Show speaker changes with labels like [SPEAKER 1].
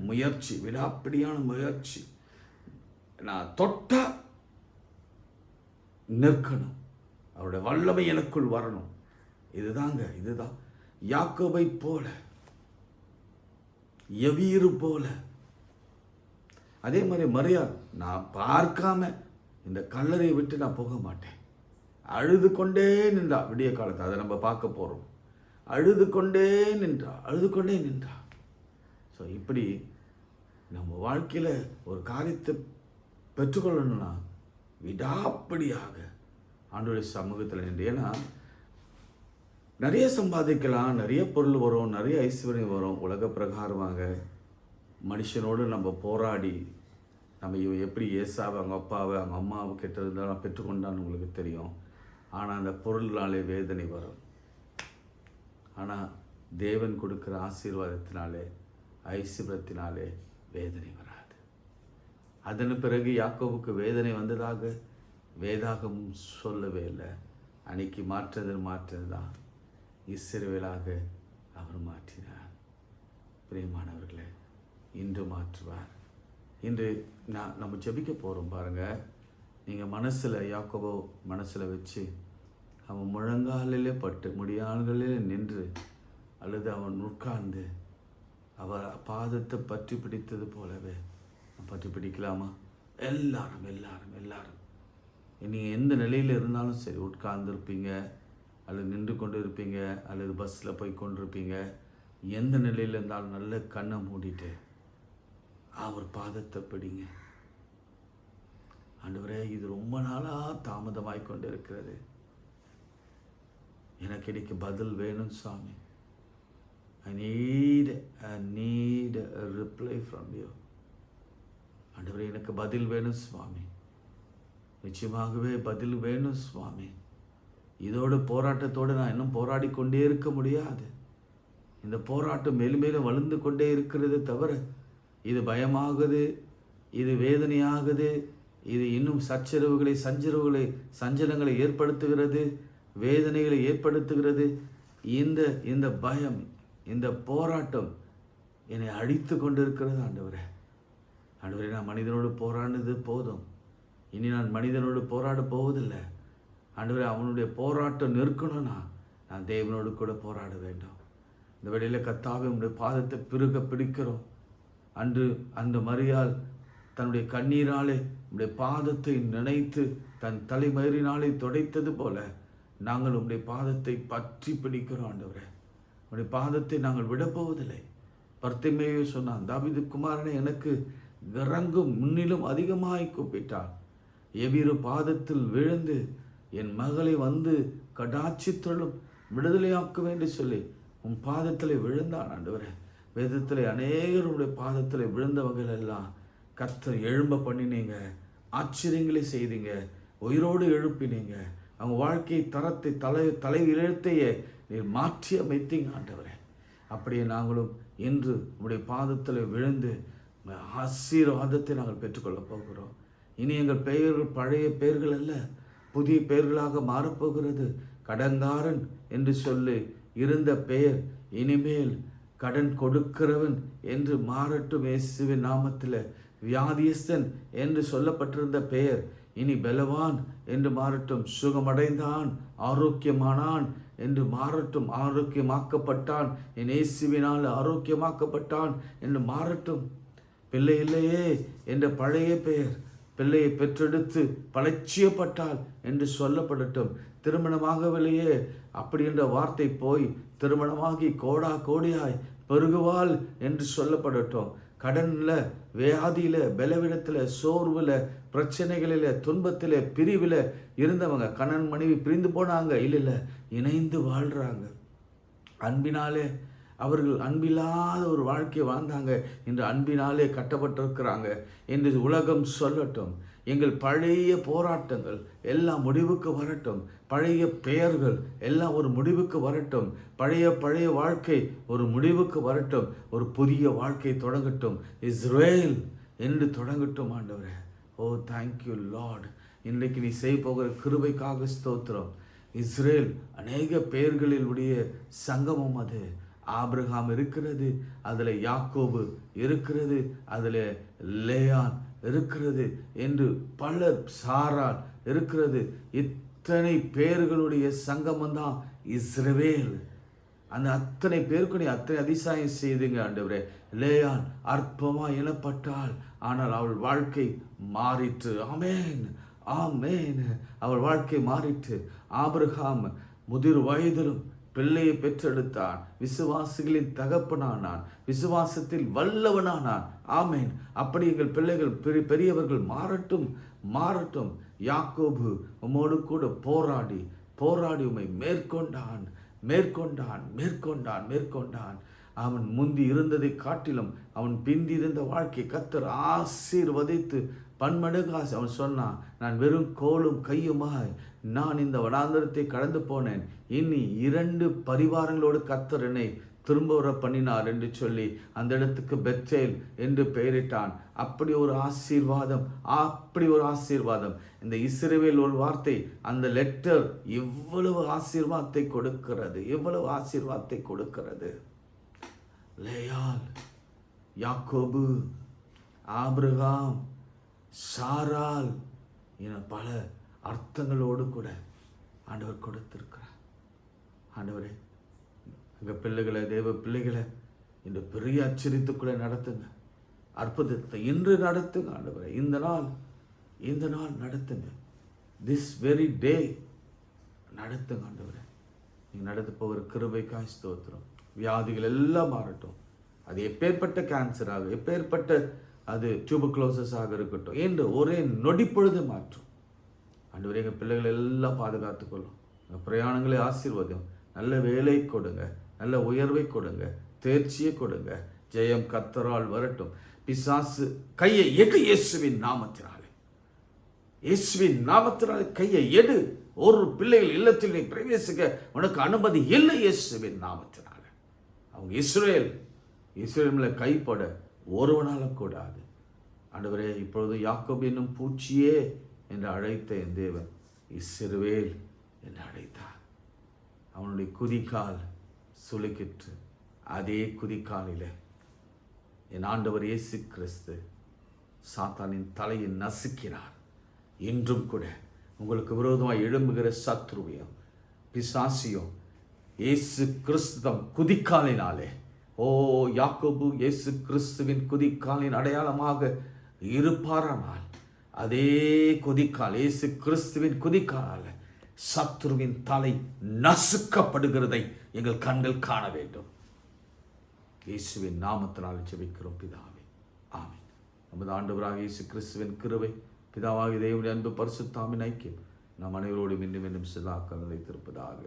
[SPEAKER 1] முயற்சி, விடாப்பிடியான முயற்சி. நான் தொட்டா நிற்கணும், அவருடைய வல்லமை எனக்குள் வரணும். இதுதான் யாக்கோபை போல, எவீரு போல. அதே மாதிரி மரியாள், நான் பார்க்காம இந்த கல்லறையை விட்டு நான் போக மாட்டேன். அழுது கொண்டே நின்றா. விடிய காலத்தை அதை நம்ம பார்க்க போகிறோம். அழுது கொண்டே நின்றா. ஸோ இப்படி நம்ம வாழ்க்கையில் ஒரு காரியத்தை பெற்றுக்கொள்ளணும்னா விடாப்படியாக ஆண்டவருடைய சமூகத்தில் நின்று. ஏன்னா நிறைய சம்பாதிக்கலாம், நிறைய பொருள் வரும், நிறைய ஐஸ்வர்யம் வரும். உலக பிரகாரமாக மனுஷனோடு நம்ம போராடி நம்ம எப்படி ஏசாவை, அவங்க அப்பாவை, அவங்க அம்மாவை கிட்ட இருந்தாலும் பெற்றுக்கொண்டான்னு உங்களுக்கு தெரியும். ஆனால் அந்த பொருள்னாலே வேதனை வரும். ஆனால் தேவன் கொடுக்குற ஆசீர்வாதத்தினாலே, ஐஸ்வர்யத்தினாலே வேதனை வராது. அதன் பிறகு யாக்கோபுக்கு வேதனை வந்ததாக வேதாகமும் சொல்லவே இல்லை. அன்னைக்கு மாற்றது தான் இஸ்ரவேலாக அவர் மாற்றினார். பிரியமானவர்களே, இன்று மாற்றுவார். இன்று நம்ம ஜெபிக்க போகிறோம் பாருங்கள். நீங்கள் மனசில் யாக்கோபோ மனசில் வச்சு அவன் முழங்காலிலே பட்டு முடியாள்களிலே நின்று அல்லது அவன் உட்கார்ந்து அவர் பாதத்தை பற்றி பிடித்தது போலவே பற்றி பிடிக்கலாமா? எல்லாரும் நீங்கள் எந்த நிலையில் இருந்தாலும் சரி, உட்கார்ந்துருப்பீங்க அல்லது நின்று கொண்டு இருப்பீங்க அல்லது பஸ்ஸில் போய் கொண்டிருப்பீங்க, எந்த நிலையில் இருந்தாலும் நல்ல கண்ணை மூடிட்டு அவர் பாதத்தை பிடிங்க. ஆண்டவரே, இது ரொம்ப நாளாக தாமதமாய் கொண்டு இருக்கிறது, எனக்கு இன்னைக்கு பதில் வேணும் சாமி. I need a reply from you. ஆண்டவரே, எனக்கு பதில் வேணும் சுவாமி. நிச்சயமாகவே பதில் வேணும் சுவாமி. இதோட போராட்டத்தோடு நான் இன்னும் போராடி கொண்டே இருக்க முடியாது. இந்த போராட்டம் மேலும் மேலும் வளர்ந்து கொண்டே இருக்கிறது தவிர இது பயமாகுது, இது வேதனையாகுது, இது இன்னும் சஞ்சலங்களை ஏற்படுத்துகிறது, வேதனைகளை ஏற்படுத்துகிறது. இந்த பயம், இந்த போராட்டம் என்னை அழித்து கொண்டு இருக்கிறது. ஆண்டவரே, நான் மனிதனோடு போராடினது போதும், இனி நான் மனிதனோடு போராட போவதில்லை. ஆண்டவரே, அவனுடைய போராட்டம் நிற்கணும்னா நான் தேவனோடு கூட போராட வேண்டும். இந்த வேளையில் கர்த்தாவே, உங்களுடைய பாதத்தை பிடிக்கிறோம். அன்று அந்த மரியாள் தன்னுடைய கண்ணீராலே உடைய பாதத்தை நினைத்து தன் தலைமயிரினாலே துடைத்தது போல நாங்கள் உடைய பாதத்தை பற்றி பிடிக்கிறோம். ஆண்டவரே, உடைய பாதத்தை நாங்கள் விடப்போவதில்லை. பர்த்திமேயு சொன்னான், தாவீது குமாரனே, எனக்கு இறங்கும், முன்னிலும் அதிகமாய் கூப்பிட்டான். எவ்விரு பாதத்தில் விழுந்து என் மகளை வந்து கடாட்சித்தொழும், விடுதலையாக்க வேண்டும் சொல்லி உன் பாதத்தில் விழுந்தான். ஆண்டவரே, வேதத்தில் அநேகருடைய பாதத்தில் விழுந்த வகையில் எல்லாம் கர்த்தர் எழும்ப பண்ணினீங்க, ஆச்சரியங்களை செய்தீங்க, உயிரோடு எழுப்பினீங்க. அவங்க வாழ்க்கை தரத்தை தலை எழுத்தையே நீர் மாற்றி அமைத்தீங்க. ஆண்டவரே, அப்படியே நாங்களும் இன்று உங்களுடைய பாதத்தில் விழுந்து ஆசீர்வாதத்தை நாங்கள் பெற்றுக்கொள்ளப் போகிறோம். இனி எங்கள் பெயர்கள் பழைய பெயர்கள் அல்ல, புதிய பெயர்களாக மாறப்போகிறது. கடன்காரன் என்று சொல்லி இருந்த பெயர் இனிமேல் கடன் கொடுக்கிறவன் என்று மாறட்டும். இயேசுவின் நாமத்தில் வியாதியஸ்தன் என்று சொல்லப்பட்டிருந்த பெயர் இனி பலவான் என்று மாறட்டும். சுகமடைந்தான், ஆரோக்கியமானான் என்று மாறட்டும். ஆரோக்கியமாக்கப்பட்டான், என் இயேசுவினால் ஆரோக்கியமாக்கப்பட்டான் என்று மாறட்டும். பிள்ளை இல்லையே என்ற பழைய பெயர் பிள்ளையை பெற்றெடுத்து பலட்சியப்பட்டால் என்று சொல்லப்படட்டும். திருமணமாகவில்லையே அப்படி என்ற வார்த்தை போய் திருமணமாகி கோடியாய் பெருகுவாள் என்று சொல்லப்படட்டும். கடனில், வியாதியில், பலவீனத்தில், சோர்வில், பிரச்சனைகளில், துன்பத்தில், பிரிவில் இருந்தவங்க கணவன் மனைவி பிரிந்து போனாங்க, இல்லை இணைந்து வாழ்கிறாங்க. அன்பினாலே அவர்கள் அன்பில்லாத ஒரு வாழ்க்கையை வாழ்ந்தாங்க, இன்று அன்பினாலே கட்டப்பட்டிருக்கிறாங்க என்று உலகம் சொல்லட்டும். எங்கள் பழைய போராட்டங்கள் எல்லாம் முடிவுக்கு வரட்டும். பழைய பெயர்கள் எல்லாம் ஒரு முடிவுக்கு வரட்டும். பழைய வாழ்க்கை ஒரு முடிவுக்கு வரட்டும். ஒரு புதிய வாழ்க்கை தொடங்கட்டும். இஸ்ரேல் என்று தொடங்கட்டும். ஆண்டவரே, ஓ தேங்க்யூ லார்ட். இன்றைக்கு நீ செய்ய போகிற கிருபைக்காக ஸ்தோத்திரம். இஸ்ரேல் அநேக பெயர்களில் உடைய சங்கமம், அது ஆபிரகாம் இருக்கிறது, அதில் யாக்கோபு இருக்கிறது, அதில் லேயான் இருக்கிறது என்று பல சாரால் இருக்கிறது. இத்தனை பேர்களுடைய சங்கமம் தான் இஸ்ரவேல். அந்த அத்தனை பேருக்கு அத்தனை அதிசயம் செய்துங்க ஆண்டவரே. லேயான் அற்பமா எனப்பட்டாள், ஆனால் அவள் வாழ்க்கை மாறிற்று. ஆமேன், ஆமேன். அவள் வாழ்க்கை மாறிற்று. ஆபிரகாம் முதிர் வயதிலும் பிள்ளையை பெற்றெடுத்தான், விசுவாசிகளின் தகப்பனானான், விசுவாசத்தில் வல்லவனானான். ஆமேன். அப்படி எங்கள் பிள்ளைகள் பெரியவர்கள் மாறட்டும், மாறட்டும். யாக்கோபு உம்மோடு கூட போராடி போராடி உம்மை மேற்கொண்டான், மேற்கொண்டான், மேற்கொண்டான், மேற்கொண்டான். அவன் முந்தி இருந்ததை காட்டிலும் அவன் பிந்தி இருந்த வாழ்க்கை கர்த்தர் ஆசீர்வதித்து பன்மடங்கு அவன் சொன்னான், நான் வெறும் கோலும் கையுமாய் நான் இந்த வனாந்தரத்தை கடந்து போனேன், இனி 2 பரிவாரங்களோடு கர்த்தர் என்னை திரும்ப வர பண்ணினார் என்று சொல்லி அந்த இடத்துக்கு பெத்தேல் என்று பெயரிட்டான். அப்படி ஒரு ஆசீர்வாதம், அப்படி ஒரு ஆசீர்வாதம். இந்த இஸ்ரவேல் ஒரு வார்த்தை, அந்த லெட்டர் எவ்வளவு ஆசீர்வாதத்தை கொடுக்கிறது, எவ்வளவு ஆசீர்வாதத்தை கொடுக்கிறது. லேயாள், யாக்கோபு, ஆபிரகாம், சாராள் என பல அர்த்தங்களோடு கூட ஆண்டவர் கொடுத்திருக்கிறார். ஆண்டவரே, எங்கள் பிள்ளைகளை, தேவ பிள்ளைகளை இந்த பெரிய அச்சரித்துக்குள்ளே நடத்துங்க, அற்புதத்தை இன்று நடத்துங்க ஆண்டவரே. இந்த நாள் நடத்துங்க, திஸ் வெரி டே நடத்துங்க ஆண்டவரே. நீங்கள் நடத்த போகிற கிருபைக்காய் ஸ்தோத்திரம். வியாதிகள் எல்லாம் மாறட்டும். அது எப்பேற்பட்ட கேன்சராக, எப்பேற்பட்ட அது டியூபர்குலோசிஸாக இருக்கட்டும் என்று ஒரே நொடிப்பொழுது மாற்றும் ஆண்டவரே. எங்கள் பிள்ளைகளை எல்லாம் பாதுகாத்துக்கொள்ளும். எங்கள் பிரயாணங்களை ஆசீர்வாதம், நல்ல வேலை கொடுங்க, நல்ல உயர்வை கொடுங்க, தேர்ச்சியை கொடுங்க. ஜெயம் கர்த்தரால் வரட்டும். பிசாசு கையை எடு இயேசுவின் நாமத்தினாலே, இயேசுவின் நாமத்தினாலே கையை எடு. ஒரு பிள்ளைகள் இல்லத்தில் நீ பிரவேசிக்க உனக்கு அனுமதி இல்லை இயேசுவின் நாமத்தினால. அவங்க இஸ்ரவேல் கைப்பட ஒருவனாலும் கூடாது ஆண்டவரே. இப்பொழுது யாக்கோபு என்னும் பூச்சியே என்று அழைத்த என் தேவன் இஸ்ரவேல் என்று அழைத்தார். அவனுடைய குதிக்கால் சுலுக்கிற்று. அதே குதிக்காலில் என் ஆண்டவர் இயேசு கிறிஸ்து சாத்தானின் தலையை நசுக்கினார். இன்றும் கூட உங்களுக்கு விரோதமாக எழும்புகிற சத்ருவையும் பிசாசியும் இயேசு கிறிஸ்துவம் குதிக்காலினாலே, ஓ யாக்கோபு இயேசு கிறிஸ்துவின் குதிக்காலின் அடையாளமாக இருப்பாரானால், அதே குதிக்கால் இயேசு கிறிஸ்துவின் குதிக்கால சத்ருவின் தலை நசுக்கப்படுகிறதை எங்கள் கண்கள் காண வேண்டும். இயேசுவின் நாமத்தினால் ஜெபிக்கிறோம் பிதாவே, ஆமென். நமது ஆண்டவராக இயேசு கிறிஸ்துவின் கிருபை, பிதாவாகிய தேவனுடைய அன்பு, பரிசுத்த ஆவியின் ஐக்கியம் நம் அனைவரோடும் இன்னும் சதா காலம் நிலைத்திருப்பதாக.